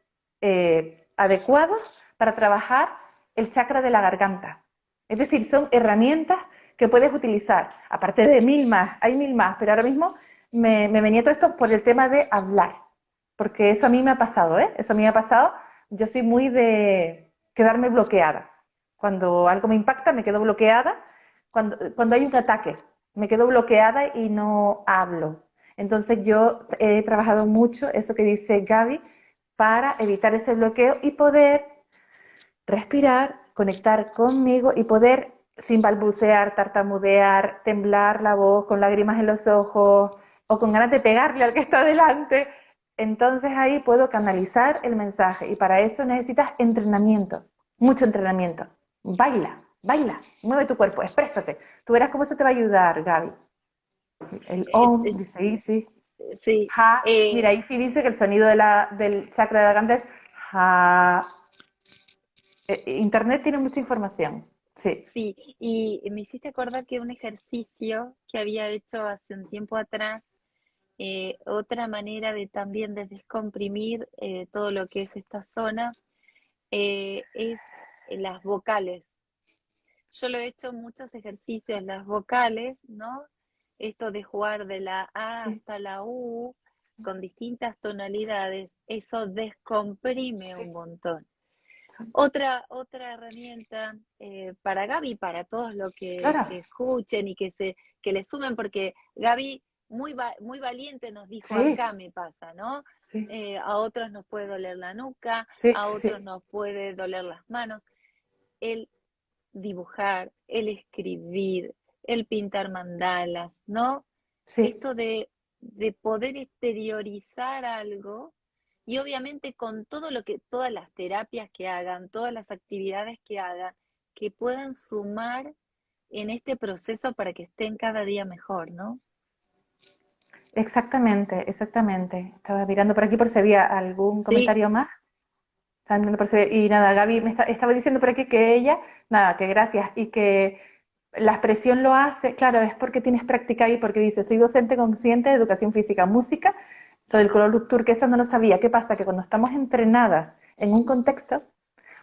adecuados para trabajar el chakra de la garganta. Es decir, son herramientas que puedes utilizar, aparte de mil más, hay mil más, pero ahora mismo me venía todo esto por el tema de hablar, porque eso a mí me ha pasado, ¿eh? Eso a mí me ha pasado, yo soy muy de quedarme bloqueada. Cuando algo me impacta, me quedo bloqueada. Cuando hay un ataque, me quedo bloqueada y no hablo. Entonces yo he trabajado mucho eso que dice Gaby para evitar ese bloqueo y poder respirar, conectar conmigo y poder, sin balbucear, tartamudear, temblar la voz, con lágrimas en los ojos o con ganas de pegarle al que está delante, entonces ahí puedo canalizar el mensaje y para eso necesitas entrenamiento, mucho entrenamiento. Baila, baila, mueve tu cuerpo, exprésate. Tú verás cómo eso te va a ayudar, Gaby. El Es, OM, es, dice Isi. sí, Ja, mira, Ifi dice que el sonido del chakra de la garganta es ja. Internet tiene mucha información. Sí, sí, y me hiciste acordar que un ejercicio que había hecho hace un tiempo atrás, otra manera de también de descomprimir todo lo que es esta zona, es las vocales. Yo lo he hecho muchos ejercicios, las vocales, ¿no? Esto de jugar de la A sí, hasta la U con distintas tonalidades, eso descomprime sí. un montón. Sí. Otra herramienta para Gaby, para todos los Claro, que escuchen y que le sumen, porque Gaby muy valiente nos dijo, sí, acá me pasa, ¿no? sí, A otros nos puede doler la nuca, sí, a otros sí, nos puede doler las manos. El dibujar, el escribir, el pintar mandalas, ¿no? sí. Esto de poder exteriorizar algo y obviamente con todo lo que, todas las terapias que hagan, todas las actividades que hagan, que puedan sumar en este proceso para que estén cada día mejor, ¿no? Exactamente, exactamente. Estaba mirando por aquí por si había algún Sí, comentario más. Estaba mirando por y nada, Gaby estaba diciendo por aquí que ella, nada, que gracias y que la expresión lo hace, claro, es porque tienes práctica ahí, porque dice, soy docente consciente de educación física, música Lo del color turquesa no lo sabía. ¿Qué pasa? Que cuando estamos entrenadas en un contexto,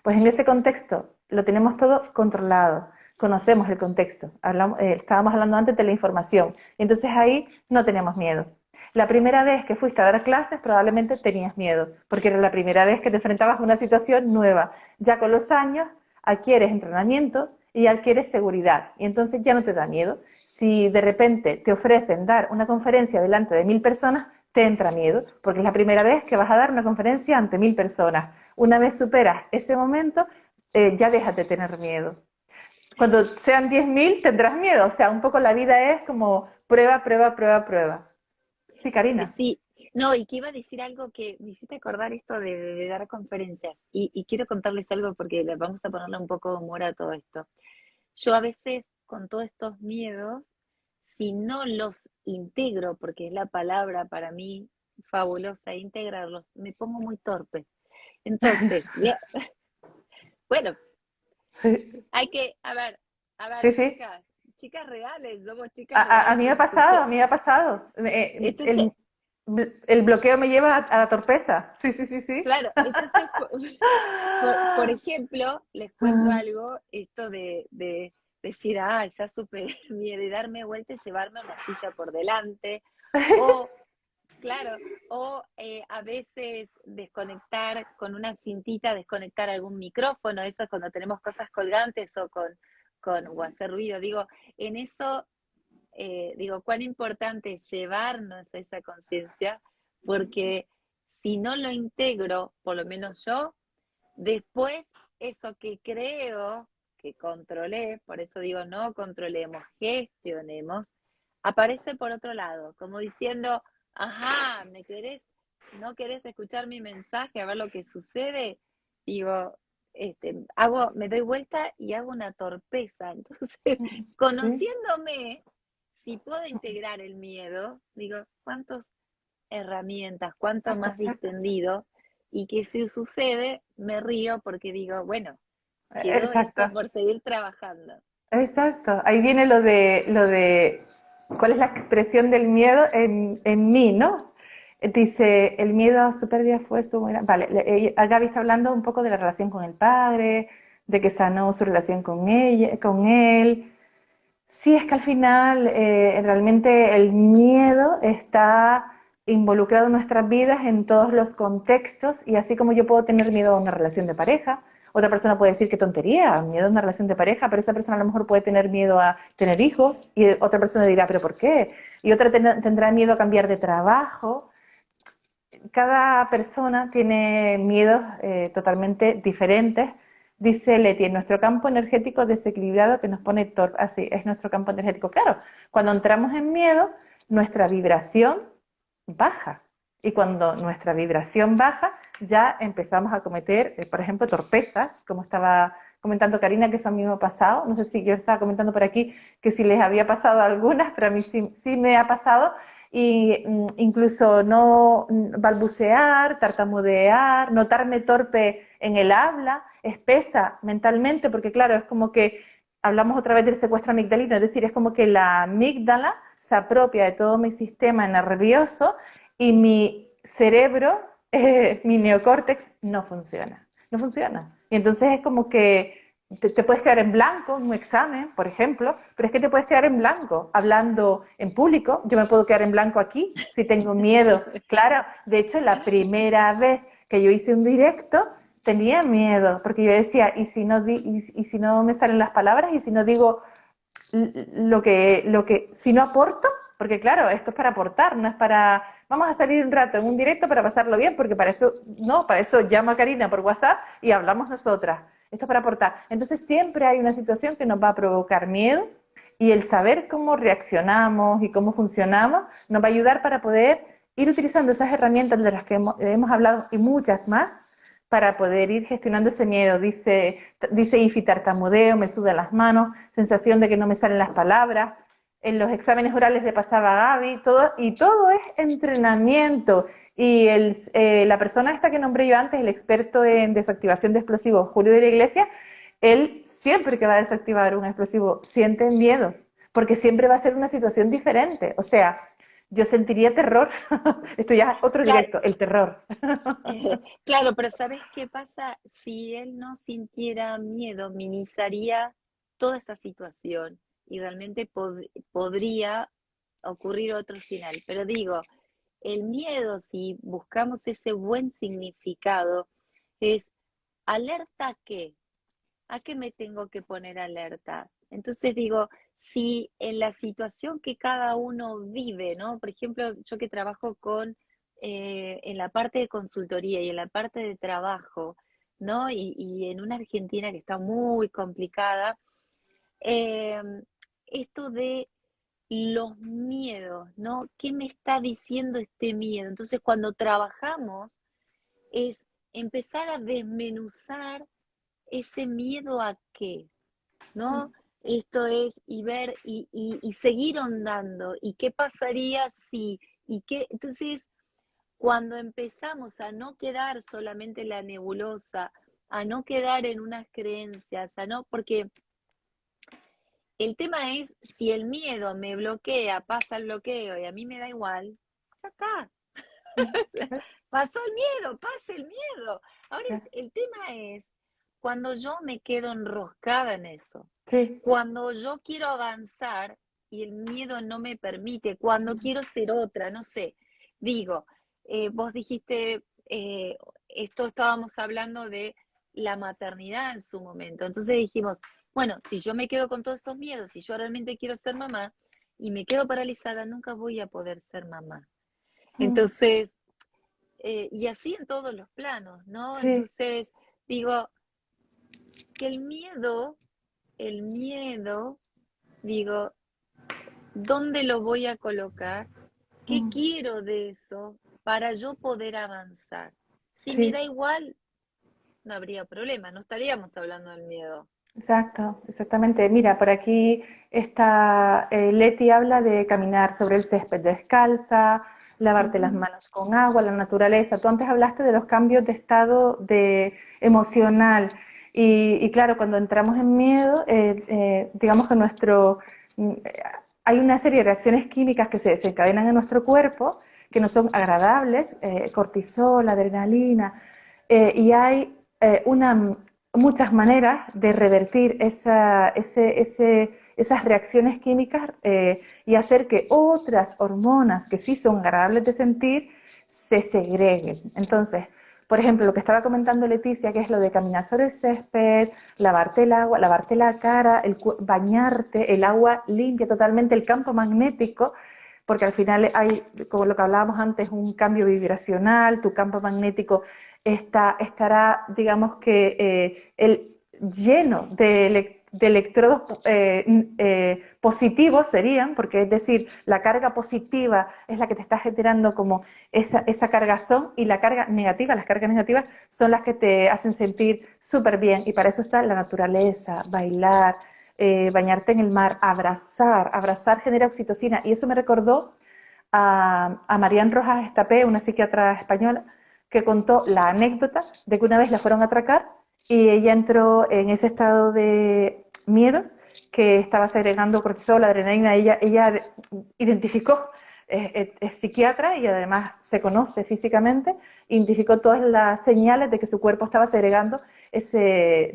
pues en ese contexto lo tenemos todo controlado, conocemos el contexto, estábamos hablando antes de la información, entonces ahí no tenemos miedo. La primera vez que fuiste a dar clases probablemente tenías miedo, porque era la primera vez que te enfrentabas a una situación nueva. Ya con los años adquieres entrenamiento y adquieres seguridad, y entonces ya no te da miedo. Si de repente te ofrecen dar una conferencia delante de 1000 personas, te entra miedo, porque es la primera vez que vas a dar una conferencia ante 1000 personas. Una vez superas ese momento, ya dejas de tener miedo. Cuando sean 10.000 tendrás miedo, o sea, un poco la vida es como prueba, prueba, prueba, prueba. Sí, Karina. Sí, no, y que iba a decir algo que me hiciste acordar esto de dar conferencias. Y quiero contarles algo porque le vamos a ponerle un poco de humor a todo esto. Yo a veces, con todos estos miedos, si no los integro, porque es la palabra para mí fabulosa, integrarlos, me pongo muy torpe. Entonces, bueno, Sí, hay que, a ver, sí. Sí. chicas, chicas reales, somos chicas A reales. mí me ha pasado, a mí me ha pasado. Entonces, El bloqueo me lleva a la torpeza. Sí, sí, sí, sí. claro, entonces, por ejemplo, les cuento algo, esto de decir, ah, ya superé el miedo y darme vuelta y llevarme una silla por delante, o, claro, o a veces desconectar con una cintita, desconectar algún micrófono, eso es cuando tenemos cosas colgantes o hacer ruido, digo, en eso, digo, cuán importante es llevarnos a esa conciencia, porque si no lo integro, por lo menos yo, después, eso que creo que controlé, por eso digo, no controlemos, gestionemos, aparece por otro lado, como diciendo, ajá, no querés escuchar mi mensaje, a ver lo que sucede? Digo, me doy vuelta y hago una torpeza. Entonces, Sí, conociéndome, si puedo integrar el miedo, digo, ¿cuántas herramientas, cuánto exacto, más exacto. distendido? Y que si sucede, me río porque digo, bueno, quedó Exacto, esto por seguir trabajando. exacto. Ahí viene ¿cuál es la expresión del miedo en mí, ¿no? Dice, el miedo a su pérdida fue esto muy grande. Vale, Gaby está hablando un poco de la relación con el padre, de que sanó su relación con ella, con él. Sí, es que al final realmente el miedo está involucrado en nuestras vidas en todos los contextos y así como yo puedo tener miedo a una relación de pareja, otra persona puede decir qué tontería, miedo a una relación de pareja, pero esa persona a lo mejor puede tener miedo a tener hijos y otra persona dirá, pero ¿por qué? Y otra tendrá miedo a cambiar de trabajo. Cada persona tiene miedos totalmente diferentes. Dice Leti, en nuestro campo energético desequilibrado que nos pone torpe. Así es nuestro campo energético. Claro, cuando entramos en miedo, nuestra vibración baja. Y cuando nuestra vibración baja, ya empezamos a cometer, por ejemplo, torpezas, como estaba comentando Karina, que eso a mí me ha pasado. No sé si yo estaba comentando por aquí que si les había pasado algunas, pero a mí sí me ha pasado y incluso no balbucear, tartamudear, notarme torpe en el habla, espesa mentalmente, porque claro, es como que hablamos otra vez del secuestro amigdalino, es decir, es como que la amígdala se apropia de todo mi sistema nervioso y mi cerebro, mi neocórtex, no funciona, no funciona. Y entonces es como que te puedes quedar en blanco en un examen, por ejemplo, pero es que te puedes quedar en blanco hablando en público. Yo me puedo quedar en blanco aquí si tengo miedo. Claro, de hecho, la primera vez que yo hice un directo tenía miedo, porque yo decía, ¿y si no me salen las palabras? ¿Y si no digo si no aporto? Porque claro, esto es para aportar, no es para, vamos a salir un rato en un directo para pasarlo bien, porque para eso, no, para eso llamo a Karina por WhatsApp y hablamos nosotras. Esto es para aportar. Entonces siempre hay una situación que nos va a provocar miedo y el saber cómo reaccionamos y cómo funcionamos nos va a ayudar para poder ir utilizando esas herramientas de las que hemos hablado y muchas más para poder ir gestionando ese miedo. Dice Ifi, tartamudeo, me sudan las manos, sensación de que no me salen las palabras. En los exámenes orales le pasaba a Gaby, todo es entrenamiento. Y la persona esta que nombré yo antes, el experto en desactivación de explosivos, Julio de la Iglesia, él siempre que va a desactivar un explosivo siente miedo, porque siempre va a ser una situación diferente. O sea, yo sentiría terror. Esto ya es otro Claro, directo, el terror. claro, pero ¿sabes qué pasa? Si él no sintiera miedo, minimizaría toda esa situación y realmente podría ocurrir otro final. Pero digo, el miedo, si buscamos ese buen significado, es alerta a qué me tengo que poner alerta. Entonces digo, si en la situación que cada uno vive, ¿no? Por ejemplo, yo que trabajo en la parte de consultoría y en la parte de trabajo, ¿no? Y en una Argentina que está muy complicada, eh, esto de los miedos, ¿no? ¿Qué me está diciendo este miedo? Entonces, cuando trabajamos, es empezar a desmenuzar ese miedo a qué, ¿no? Esto es, y ver, y seguir ahondando, y qué pasaría si, y qué, entonces, cuando empezamos a no quedar solamente en la nebulosa, a no quedar en unas creencias, a no, porque el tema es, si el miedo me bloquea, pasa el bloqueo y a mí me da igual, ya está, pasó el miedo, pasa el miedo. Ahora el tema es cuando yo me quedo enroscada en eso, Sí, cuando yo quiero avanzar y el miedo no me permite, cuando quiero ser otra, no sé, digo, vos dijiste, esto estábamos hablando de la maternidad en su momento, entonces dijimos, bueno, si yo me quedo con todos esos miedos, si yo realmente quiero ser mamá y me quedo paralizada, nunca voy a poder ser mamá. Entonces, y así en todos los planos, ¿no? sí. Entonces, digo, que el miedo, digo, ¿dónde lo voy a colocar? ¿Qué quiero de eso para yo poder avanzar? Si me Sí. da igual, no habría problema, no estaríamos hablando del miedo. Exacto, exactamente. Mira, por aquí está Leti habla de caminar sobre el césped descalza, lavarte las Ujú. manos con agua, la naturaleza. Tú antes hablaste de los cambios de estado de emocional y claro, cuando entramos en miedo, digamos que hay una serie de reacciones químicas que se desencadenan en nuestro cuerpo que no son agradables, cortisol, adrenalina, y hay muchas maneras de revertir esas reacciones químicas y hacer que otras hormonas que sí son agradables de sentir se segreguen. Entonces, por ejemplo, lo que estaba comentando Leticia, que es lo de caminar sobre el césped, lavarte el agua, lavarte la cara, bañarte, el agua limpia totalmente, el campo magnético, porque al final hay, como lo que hablábamos antes, un cambio vibracional, tu campo magnético estará, digamos que, lleno de electrodos positivos serían, porque es decir, la carga positiva es la que te está generando como esa cargazón y la carga negativa, las cargas negativas son las que te hacen sentir súper bien y para eso está la naturaleza, bailar, bañarte en el mar, abrazar genera oxitocina y eso me recordó a Marian Rojas Estapé, una psiquiatra española, que contó la anécdota de que una vez la fueron a atracar y ella entró en ese estado de miedo que estaba segregando cortisol, adrenalina. Ella identificó, es psiquiatra y además se conoce físicamente, identificó todas las señales de que su cuerpo estaba segregando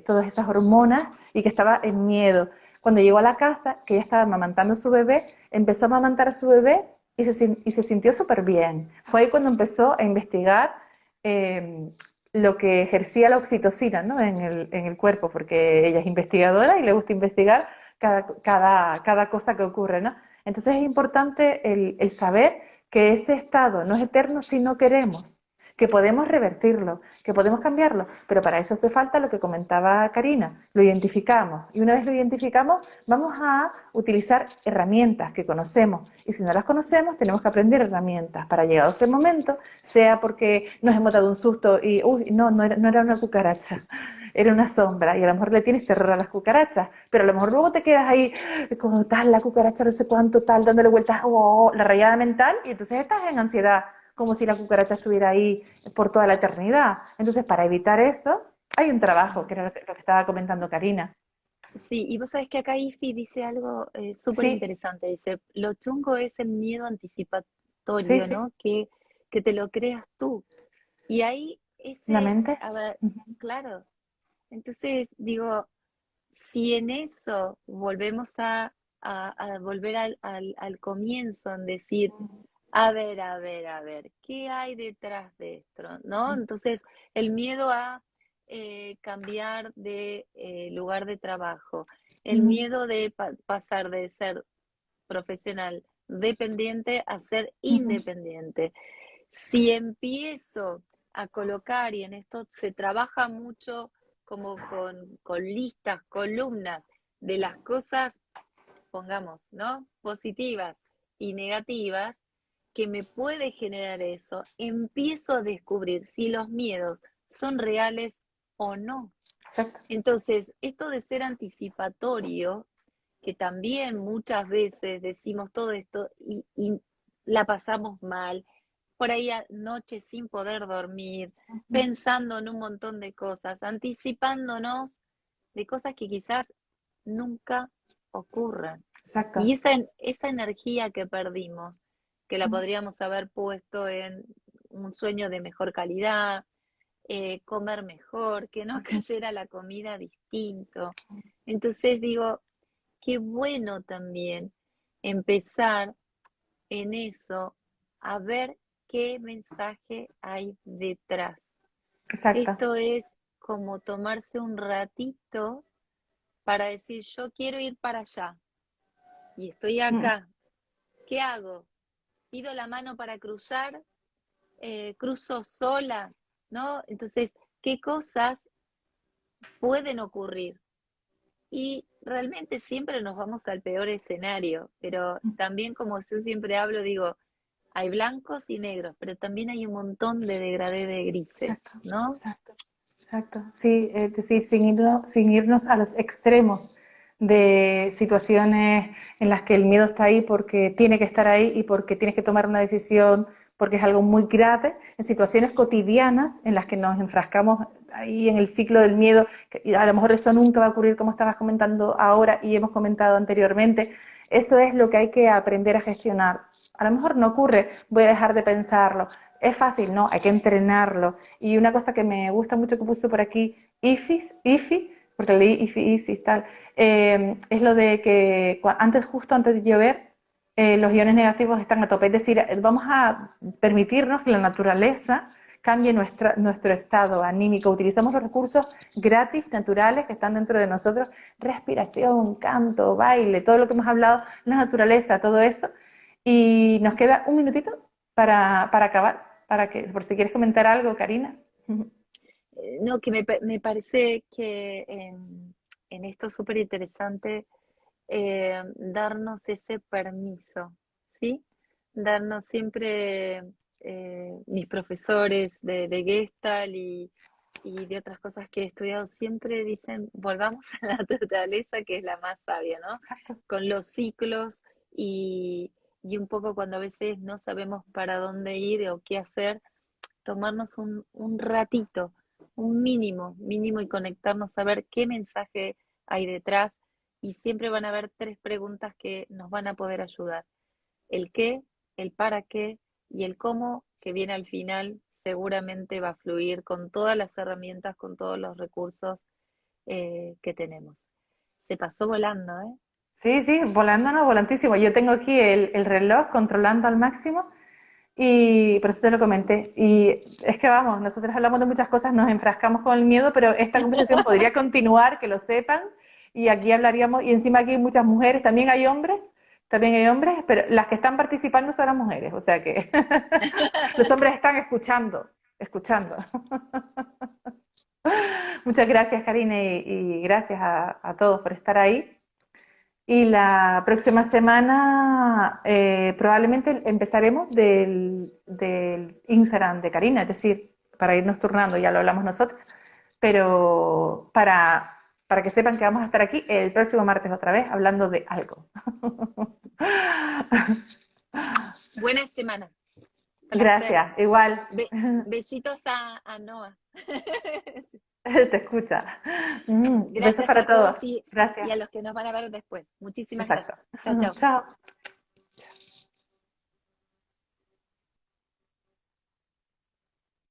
todas esas hormonas y que estaba en miedo. Cuando llegó a la casa, que ella estaba amamantando a su bebé, empezó a amamantar a su bebé y se sintió súper bien. Fue ahí cuando empezó a investigar eh, lo que ejercía la oxitocina, ¿no? En el cuerpo, porque ella es investigadora y le gusta investigar cada cosa que ocurre, ¿no? Entonces es importante el saber que ese estado no es eterno si no queremos, que podemos revertirlo, que podemos cambiarlo, pero para eso hace falta lo que comentaba Karina, lo identificamos y una vez lo identificamos vamos a utilizar herramientas que conocemos y si no las conocemos tenemos que aprender herramientas para llegar a ese momento, sea porque nos hemos dado un susto y uy, no era una cucaracha, era una sombra y a lo mejor le tienes terror a las cucarachas, pero a lo mejor luego te quedas ahí como tal, la cucaracha no sé cuánto tal, dándole vueltas, oh, la rayada mental y entonces estás en ansiedad como si la cucaracha estuviera ahí por toda la eternidad. Entonces, para evitar eso, hay un trabajo, que era lo que estaba comentando Karina. Sí, y vos sabés que acá IFI dice algo súper Sí, interesante. Dice, lo chungo es el miedo Sí, anticipatorio, sí, ¿no? Que te lo creas tú. Y ahí la ese, mente. a ver, Ujú, claro, entonces digo, si en eso volvemos a volver al comienzo, en decir, a ver, ¿qué hay detrás de esto? ¿No? Entonces, el miedo a cambiar de lugar de trabajo, el ujú, miedo de pasar de ser profesional dependiente a ser ujú, independiente. Si empiezo a colocar, y en esto se trabaja mucho como con listas, columnas de las cosas, pongamos, ¿no? Positivas y negativas, que me puede generar eso, empiezo a descubrir si los miedos son reales o no. exacto. Entonces, esto de ser anticipatorio, que también muchas veces decimos todo esto y la pasamos mal, por ahí noches sin poder dormir, Ujú, pensando en un montón de cosas, anticipándonos de cosas que quizás nunca ocurran. exacto. Y esa energía que perdimos, que la Ujú, podríamos haber puesto en un sueño de mejor calidad, comer mejor, que no ujú, cayera la comida distinto. Entonces digo, qué bueno también empezar en eso a ver qué mensaje hay detrás. exacto. Esto es como tomarse un ratito para decir, yo quiero ir para allá y estoy Mm, acá. ¿Qué hago? ¿Pido la mano para cruzar? ¿Cruzo sola? ¿No? Entonces, ¿qué cosas pueden ocurrir? Y realmente siempre nos vamos al peor escenario, pero también como yo siempre hablo, digo, hay blancos y negros, pero también hay un montón de degradé de grises, exacto, ¿no? exacto, exacto. Sí, es decir, sin irnos a los extremos de situaciones en las que el miedo está ahí porque tiene que estar ahí y porque tienes que tomar una decisión, porque es algo muy grave, en situaciones cotidianas en las que nos enfrascamos ahí en el ciclo del miedo, y a lo mejor eso nunca va a ocurrir como estabas comentando ahora y hemos comentado anteriormente. Eso es lo que hay que aprender a gestionar. A lo mejor no ocurre, voy a dejar de pensarlo. Es fácil, no, hay que entrenarlo. Y una cosa que me gusta mucho que puso por aquí Ifi, porque leí Ifi, Isis, tal, es lo de que antes, justo antes de llover, los iones negativos están a tope. Es decir, vamos a permitirnos que la naturaleza cambie nuestro estado anímico. Utilizamos los recursos gratis, naturales, que están dentro de nosotros, respiración, canto, baile, todo lo que hemos hablado, la naturaleza, todo eso. Y nos queda un minutito para acabar, por si quieres comentar algo, Karina. No, que me parece que en esto es súper interesante darnos ese permiso, ¿sí? Darnos siempre, mis profesores de Gestalt y de otras cosas que he estudiado siempre dicen, volvamos a la naturaleza, que es la más sabia, ¿no? Exacto. Con los ciclos y un poco cuando a veces no sabemos para dónde ir o qué hacer, tomarnos un ratito, un mínimo y conectarnos a ver qué mensaje hay detrás. Y siempre van a haber tres preguntas que nos van a poder ayudar. El qué, el para qué y el cómo, que viene al final, seguramente va a fluir con todas las herramientas, con todos los recursos que tenemos. Se pasó volando, ¿eh? Sí, sí, volando, no, volantísimo. Yo tengo aquí el reloj controlando al máximo y por eso te lo comenté. Y es que vamos, nosotros hablamos de muchas cosas, nos enfrascamos con el miedo, pero esta conversación podría continuar, que lo sepan, y aquí hablaríamos, y encima aquí hay muchas mujeres, también hay hombres, pero las que están participando son las mujeres, o sea que los hombres están escuchando, escuchando. Muchas gracias, Karina, y gracias a todos por estar ahí. Y la próxima semana probablemente empezaremos del Instagram de Karina, es decir, para irnos turnando, ya lo hablamos nosotros, pero para que sepan que vamos a estar aquí el próximo martes otra vez hablando de algo. Buena semana. Placer. Gracias, igual. Besitos a Noah. Te escucha. Besos Gracias para a todos. todos y Gracias. a los que nos van a ver después. Muchísimas Exacto. gracias. Chao, chao. Chao.